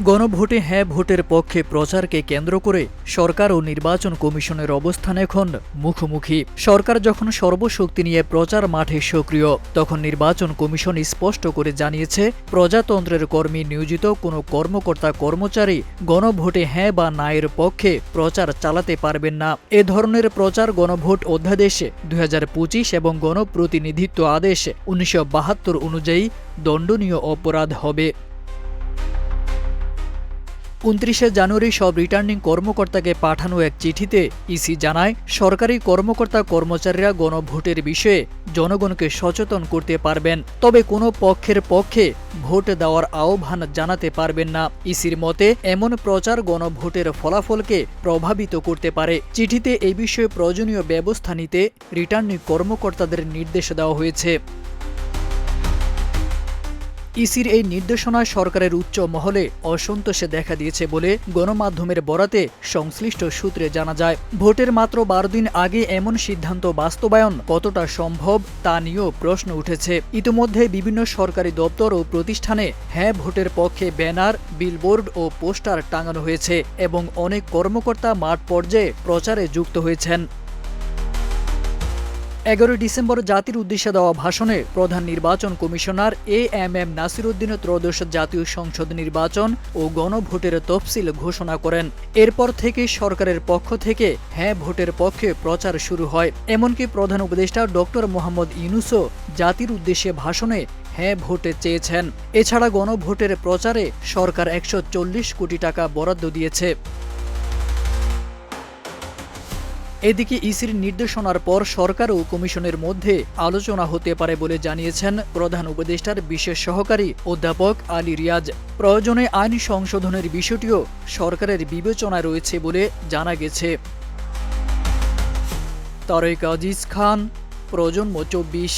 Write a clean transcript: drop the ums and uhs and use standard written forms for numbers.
গণভোটে হ্যাঁ ভোটের পক্ষে প্রচারকে কেন্দ্র করে সরকার ও নির্বাচন কমিশনের অবস্থান এখন মুখোমুখি। সরকার যখন সর্বশক্তি নিয়ে প্রচার মাঠে সক্রিয়, তখন নির্বাচন কমিশন স্পষ্ট করে জানিয়েছে প্রজাতন্ত্রের কর্মী নিয়োজিত কোনো কর্মকর্তা কর্মচারী গণভোটে হ্যাঁ বা না এর পক্ষে প্রচার চালাতে পারবেন না। এ ধরনের প্রচার গণভোট অধ্যাদেশ 2025 এবং গণপ্রতিনিধিত্ব আদেশ 1972 অনুযায়ী দণ্ডনীয় অপরাধ হবে। 29 জানুয়ারি সব রিটার্নিং কর্মকর্তাকে পাঠানো এক চিঠিতে ইসি জানায়, সরকারি কর্মকর্তা কর্মচারীরা গণভোটের বিষয়ে জনগণকে সচেতন করতে পারবেন, তবে কোনো পক্ষের পক্ষে ভোট দেওয়ার আহ্বান জানাতে পারবেন না। ইসির মতে এমন প্রচার গণভোটের ফলাফলকে প্রভাবিত করতে পারে। চিঠিতে এই বিষয়ে প্রয়োজনীয় ব্যবস্থা নিতে রিটার্নিং কর্মকর্তাদের নির্দেশ দেওয়া হয়েছে। ইসির এই নির্দেশনায় সরকারের উচ্চ মহলে অসন্তোষে দেখা দিয়েছে বলে গণমাধ্যমের বরাতে সংশ্লিষ্ট সূত্রে জানা যায়। ভোটের মাত্র 12 দিন আগে এমন সিদ্ধান্ত বাস্তবায়ন কতটা সম্ভব তা নিয়েও প্রশ্ন উঠেছে। ইতিমধ্যে বিভিন্ন সরকারি দপ্তর ও প্রতিষ্ঠানে হ্যাঁ ভোটের পক্ষে ব্যানার, বিলবোর্ড ও পোস্টার টাঙানো হয়েছে এবং অনেক কর্মকর্তা মাঠ পর্যায়ে প্রচারে যুক্ত হয়েছেন। 11 ডিসেম্বর জাতির উদ্দেশ্যে দেওয়া ভাষণে প্রধান নির্বাচন কমিশনার এএমএম নাসির উদ্দিন ত্রয়োদশ জাতীয় সংসদ নির্বাচন ও গণভোটের তফসিল ঘোষণা করেন। এরপর থেকে সরকারের পক্ষ থেকে হ্যাঁ ভোটের পক্ষে প্রচার শুরু হয়। এমনকি প্রধান উপদেষ্টা ডক্টর মোহাম্মদ ইউনূসও জাতির উদ্দেশ্যে ভাষণে হ্যাঁ ভোটে চেয়েছেন। এছাড়া গণভোটের প্রচারে সরকার 140 কোটি টাকা বরাদ্দ দিয়েছে। এদিকে ইসির নির্দেশনার পর সরকার ও কমিশনের মধ্যে আলোচনা হতে পারে বলে জানিয়েছেন প্রধান উপদেষ্টার বিশেষ সহকারী অধ্যাপক আলী রিয়াজ। প্রয়োজনে আইন সংশোধনের বিষয়টিও সরকারের বিবেচনায় রয়েছে বলে জানা গেছে। তারেক আজিজ খান, প্রজন্ম 24।